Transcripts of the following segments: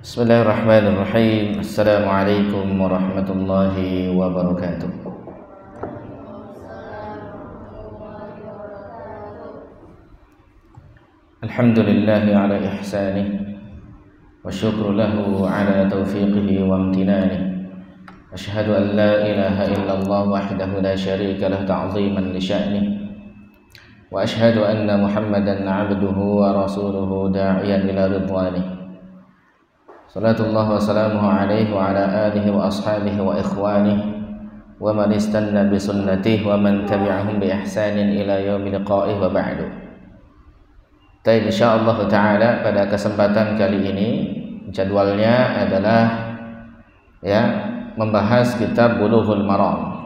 Bismillahirrahmanirrahim. Assalamualaikum warahmatullahi wabarakatuh. Alhamdulillahi ala ihsanih wa syukru lahu ala taufiqihi wa amtinanih. Ashhadu an la ilaha illallah wahdahu la syarika lah ta'ziman li sya'nih. Wa ashhadu anna Muhammadan 'abduhu wa rasuluhu da'iyan ila ridwanih. Salatullah wa salamuhu alaihi wa ala alihi wa ashabihi wa ikhwanihi wa man istanna bi sunnatihi wa man tabi'ahum bi ihsanin ila yaumi liqa'ih wa ba'du. Baik, insyaallah taala pada kesempatan kali ini jadwalnya adalah membahas kitab Bulughul Maram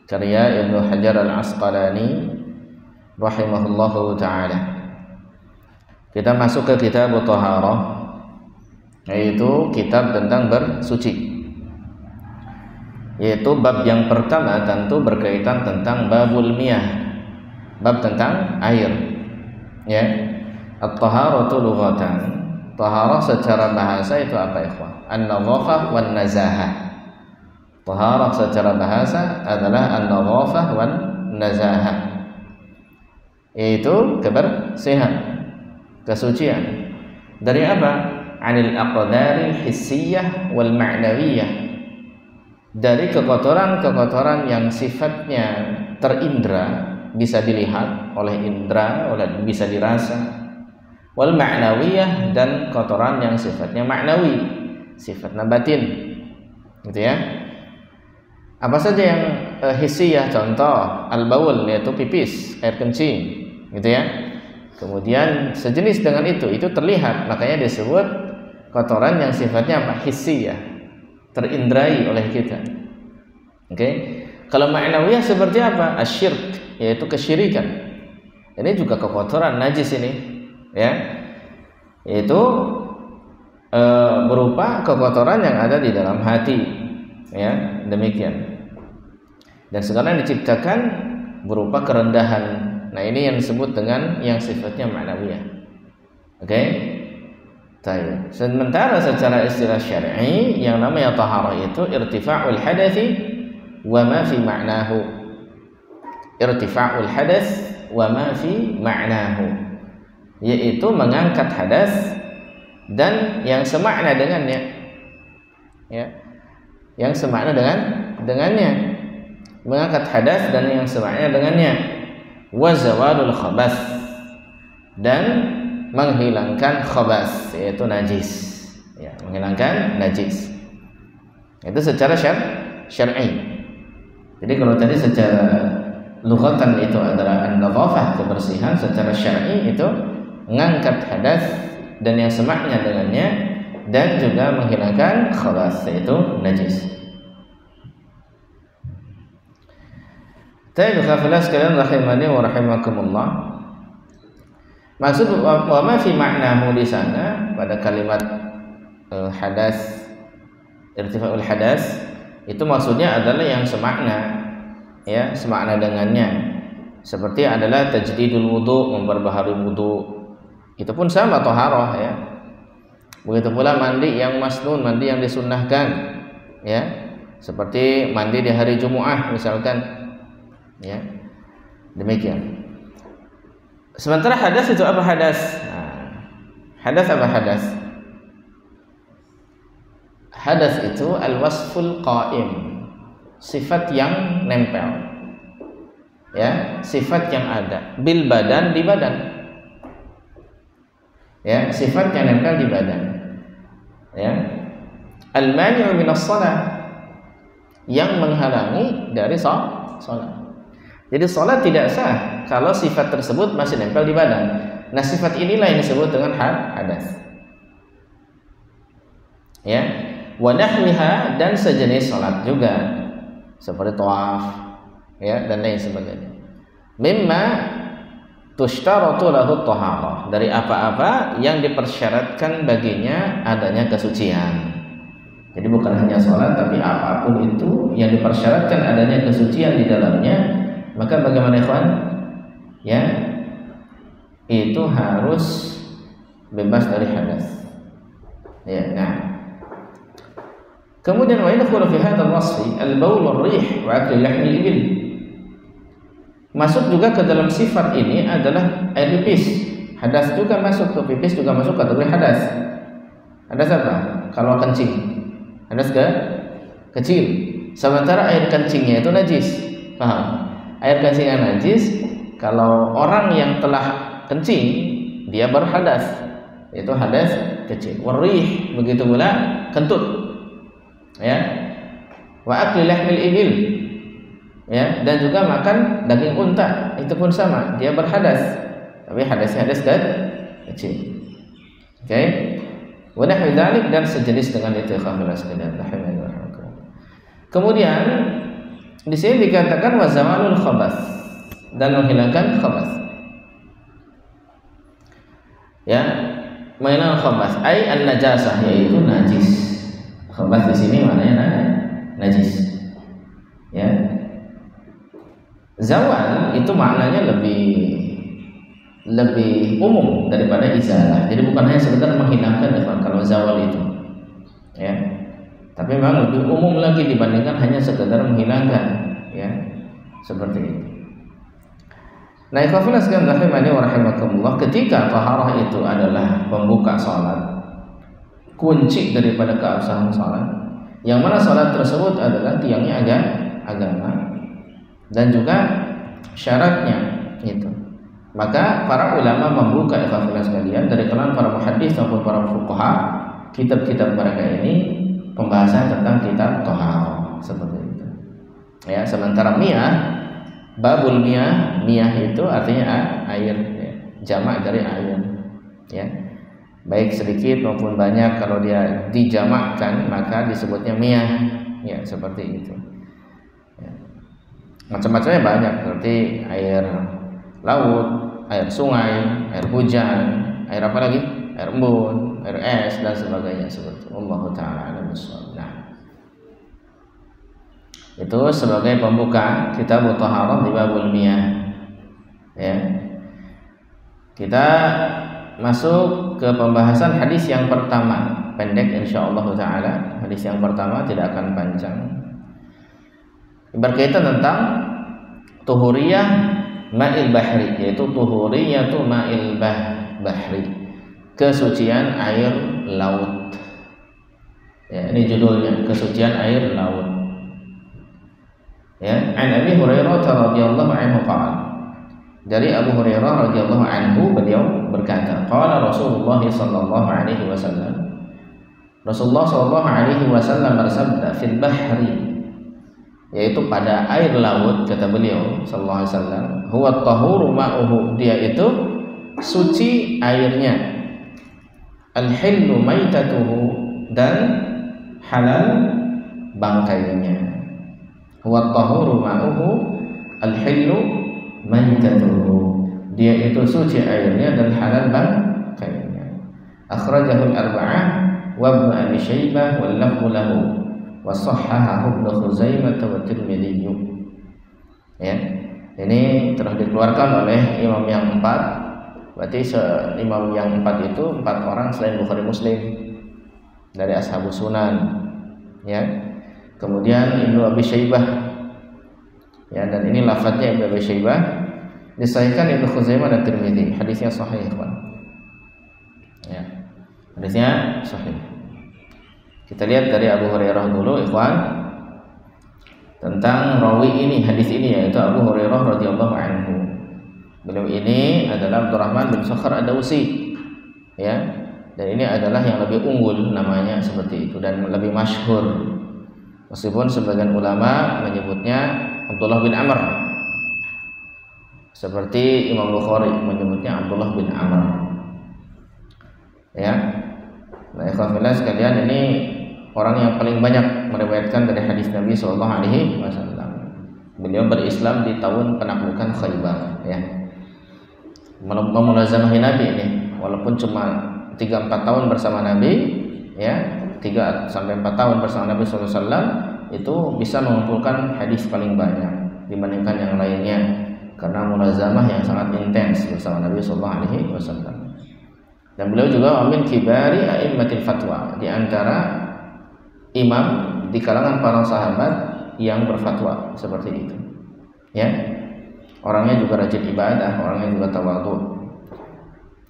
karya Ibnu Hajar Al-Asqalani rahimahullahu taala. Kita masuk ke kitab Thaharah, yaitu kitab tentang bersuci. Yaitu bab yang pertama tentu berkaitan tentang babul miyah, bab tentang air. Ya, at-taharatu lughatan. Taharah secara bahasa itu apa, ikhwan? An-nadhafah wan nazahah. Taharah secara bahasa adalah an-nadhafah wan nazahah, yaitu kebersihan, kesucian. Dari apa? Anil aqdaril hissiyah wal ma'nawiyah, dari kekotoran-kekotoran yang sifatnya terindra, bisa dilihat oleh indra, bisa dirasa, wal ma'nawiyah, dan kotoran yang sifatnya ma'nawi, sifatnya batin, gitu ya. Apa saja yang hissiyah? Contoh al-baul, yaitu pipis, air kencing, gitu ya. Kemudian sejenis dengan itu terlihat, makanya disebut kotoran yang sifatnya apa? Hissiyah, terindrai oleh kita. Oke. Kalau ma'nawiyah seperti apa? Asyirk, yaitu kesyirikan. Ini juga kekotoran najis ini, ya. Yaitu berupa kekotoran yang ada di dalam hati, ya, demikian. Dan sekarang diciptakan berupa kerendahan. Nah, ini yang disebut dengan yang sifatnya ma'nawiyah. Oke. Baik. Sementara secara istilah syar'i yang namanya taharah itu irtifa'ul hadathi wa ma fi ma'nahu. Irtifa'ul hadath wa ma fi ma'nahu, yaitu mengangkat hadas dan yang semakna dengannya. Ya. Yang semakna dengannya. Mengangkat hadas dan yang semakna dengannya. Wa zawalul khabas, dan menghilangkan khabas, yaitu najis, ya, menghilangkan najis. Itu secara syar'i. Jadi kalau tadi secara lughatan itu adalah an-nadhafah, kebersihan, secara syar'i itu mengangkat hadas dan yang semakna dengannya, dan juga menghilangkan khabas, yaitu najis. Tayyib khafilah sekalian rahimani wa rahimakumullah. Maksud wa ma fi ma'nahu di sana pada kalimat hadas, irtifa'ul hadas, itu maksudnya adalah yang semakna, ya, semakna dengannya. Seperti adalah tajdidul wudu, memperbaharui wudu. Itu pun sama taharah, ya. Begitu pula mandi yang masnun, mandi yang disunnahkan, ya. Seperti mandi di hari Jumat misalkan, ya. Demikian. Sementara hadas itu apa hadas? Hadas apa hadas? Hadas itu al-wasful qa'im, sifat yang nempel, ya, sifat yang ada bil badan, di badan, ya, sifat yang nempel di badan, ya. Al-mani'u minas shalah, yang menghalangi dari salat. Jadi salat tidak sah kalau sifat tersebut masih nempel di badan. Nah, sifat inilah yang disebut dengan hadas. Ya, wa nahwiha, dan sejenis salat juga, seperti tawaf, ya, dan lain sebagainya. Mimma tushtaratu lahu taharah, dari apa-apa yang dipersyaratkan baginya adanya kesucian. Jadi bukan hanya salat, tapi apapun itu yang dipersyaratkan adanya kesucian di dalamnya, maka bagaimana ikhwan? Ya, itu harus bebas dari hadas. Ya, nah. Kemudian wa yadkhulu fi hadzal wasfi al-baul war-rih wa akli lahmil ibil. Masuk juga ke dalam sifat ini adalah air pipis. Hadas juga masuk, tuh pipis juga masuk kategori hadas. Hadas apa? Kalau kencing. Hadas kecil. Sementara air kencingnya itu najis. Paham? Air kencingnya najis. Kalau orang yang telah kencing, dia berhadas. Itu hadas kecil. Warih, begitu pula kentut. Ya. Wa akli lahmil ibil. Ya, dan juga makan daging unta, itu pun sama, dia berhadas. Tapi hadasnya hadas kecil. Oke. Wa nahwu dzalik, dan sejenis dengan itu khafilah sekalian. Kemudian di sini dikatakan wa zawalul khabas, dan menghilangkan khabas. Ya, menghilangkan khabas ai an-najasah, yaitu najis. Khabas di sini maknanya najis. Ya. Zawal itu maknanya lebih umum daripada izalah. Jadi bukan hanya sekedar menghilangkan kalau zawal itu. Ya. Tapi memang lebih umum lagi dibandingkan hanya sekedar menghilangkan, ya. Seperti itu. Nah, ikhwafil sekalian rahimani wa rahimakumullah, ketika taharah itu adalah pembuka salat, kunci daripada keabsahan salat, yang mana salat tersebut adalah tiangnya agama dan juga syaratnya itu. Maka para ulama membuka ikhwafil sekalian dari kalangan para muhaddits maupun para fuqaha, kitab-kitab mereka ini pembahasan tentang kitab taharah seperti itu. Ya, sementara miyah, babul miyah itu artinya air, ya, jamak dari air, ya. Baik sedikit maupun banyak, kalau dia dijamakkan maka disebutnya miyah, ya, seperti itu. Ya. Macam-macamnya banyak, seperti air laut, air sungai, air hujan, air apa lagi? Air embun, air es, dan sebagainya seperti itu. Allah Ta'ala alam bissawab. Nah, itu sebagai pembuka kitab taharah di babul miyah. Ya. Kita masuk ke pembahasan hadis yang pertama, pendek insyaallah taala. Hadis yang pertama tidak akan panjang. Berkaitan tentang tuhuriyah ma'il bahri, yaitu tuhuriyatu ma'il bahri, kesucian air laut. Ya, ini judulnya, kesucian air laut. Ya, an Abi Hurairah radhiyallahu anhu qala, dari Abu Hurairah radhiyallahu anhu beliau berkata, qala Rasulullah sallallahu alaihi wasallam, Rasulullah sallallahu alaihi wasallam bersabda, fil bahri, yaitu pada air laut, kata beliau sallallahu alaihi wasallam, huwa tahuru ma'uhu, dia itu suci airnya, al-hillu maitatuhu, dan halal bangkainya. Huwa tahuru ma'uhu al-hillu maitatuhu, dia itu suci airnya dan halal bangkainya. Akhrajahul arba'ah wa Ibnu Abi Syaibah wal lafzu lahu wa sahhahahu Ibnu Khuzaimah wa Tirmidzi. Ya, ini telah dikeluarkan oleh imam yang 4. Berarti imam yang 4 itu 4 orang selain Bukhari Muslim dari ashabus sunan, ya. Kemudian Ibnu Abi Syaibah, ya, dan ini lafadznya Ibnu Abi Syaibah, disahihkan Ibnu Khuzaimah dan Tirmidzi. Hadisnya sahih, Pak. Ya. Hadisnya sahih. Kita lihat dari Abu Hurairah dulu, ikhwan, tentang rawi ini, hadis ini, yaitu Abu Hurairah radhiyallahu anhu. Beliau ini adalah Abdurrahman bin Sakhar Ad-Dawsi, ya. Dan ini adalah yang lebih unggul namanya seperti itu dan lebih masyhur. Meskipun sebagian ulama menyebutnya Abdullah bin Amr, seperti Imam Bukhari menyebutnya Abdullah bin Amr. Ya. Nah, ikhwafillah sekalian, ini orang yang paling banyak meriwayatkan dari hadis Nabi sallallahu alaihi wasallam. Beliau berislam di tahun penaklukan Khaybar, ya. Memulazamahi Nabi ini, walaupun cuma 3-4 tahun bersama Nabi, ya. 3-4 tahun bersama Nabi sallallahu alaihi wasallam itu bisa mengumpulkan hadis paling banyak dibandingkan yang lainnya karena mulazamah yang sangat intens bersama Nabi sallallahu alaihi wasallam. Dan beliau juga wa min kibari a'immatil fatwa, di antara imam di kalangan para sahabat yang berfatwa seperti itu. Ya. Orangnya juga rajin ibadah, orangnya juga tawadhu.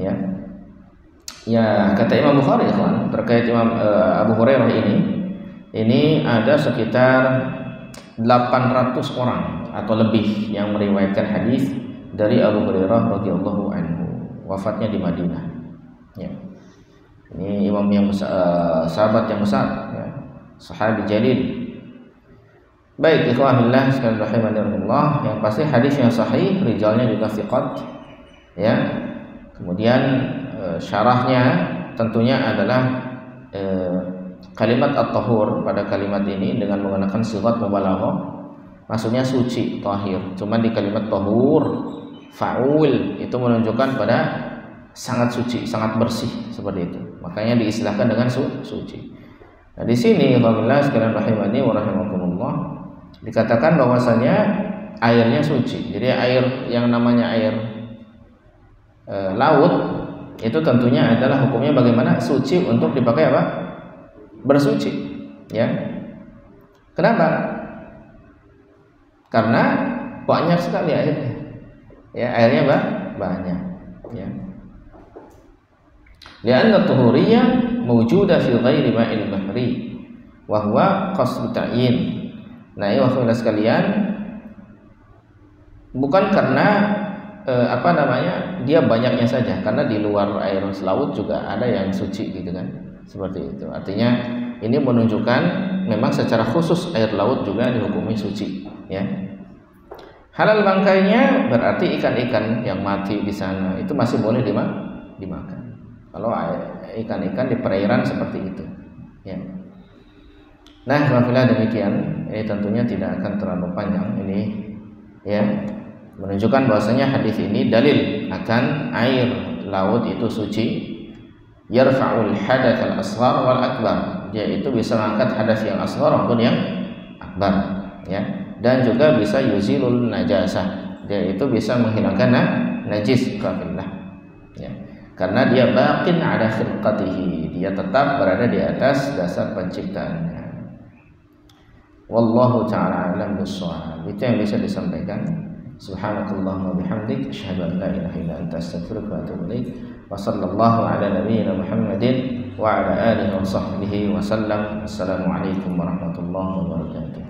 Ya. Ya, kata Imam Bukhari terkait Imam Abu Hurairah ini ada sekitar 800 orang atau lebih yang meriwayatkan hadis dari Abu Hurairah radhiyallahu anhu. Wafatnya di Madinah. Ya. Ini imam yang besar, sahabat yang besar, ya. Sahabi jalil. Baik, ikhwan fillah sekalian rahimanillah, yang pasti hadisnya sahih, rijalnya juga thiqat. Ya. Kemudian syarahnya tentunya adalah kalimat at-tahur pada kalimat ini dengan menggunakan sigat mubalaghah, maksudnya suci, tahir. Cuman di kalimat tahur, faul itu menunjukkan pada sangat suci, sangat bersih seperti itu. Makanya diistilahkan dengan suci. Nah, di sini alhamdulillah sekalian rahimani wa rahimakumullah, dikatakan bahwasanya airnya suci. Jadi air yang namanya air laut itu tentunya adalah hukumnya bagaimana? Suci untuk dipakai apa? Bersuci, ya. Kenapa? Karena banyak sekali airnya. Ya, airnya banyak, ya. Lianna tuhuriyah mawjuda fi ghairi ma'il bahri wa huwa qasdu ta'yin. Nah, ya wafadah sekalian, bukan karena dia banyaknya saja, karena di luar air laut juga ada yang suci gitu kan. Seperti itu. Artinya ini menunjukkan memang secara khusus air laut juga dihukumi suci, ya. Halal bangkainya berarti ikan-ikan yang mati di sana itu masih boleh dimakan. Kalau ikan-ikan di perairan seperti itu, ya. Nah, alhamdulillah demikian. Ini tentunya tidak akan terlalu panjang ini, ya. Menunjukkan bahwasanya hadis ini dalil akan air laut itu suci. Yarfa'ul hadath al-asghar wal akbar. Dia itu bisa mengangkat hadas yang asghar maupun yang akbar, ya. Dan juga bisa yuzilul najasah. Dia itu bisa menghilangkan najis kafillah, ya. Karena dia baqin ala khilqatihi, dia tetap berada di atas dasar penciptaannya. Wallahu ta'ala a'lam bissawab. Itu yang bisa disampaikan. Subhanakallahumma bihamdik asyhadu an la ilaha illa anta astaghfiruka wa atubu ilaik. Wa sallallahu ala nabiyyina Muhammadin wa ala alihi wa sahbihi wa sallam. Assalamualaikum warahmatullahi wabarakatuh.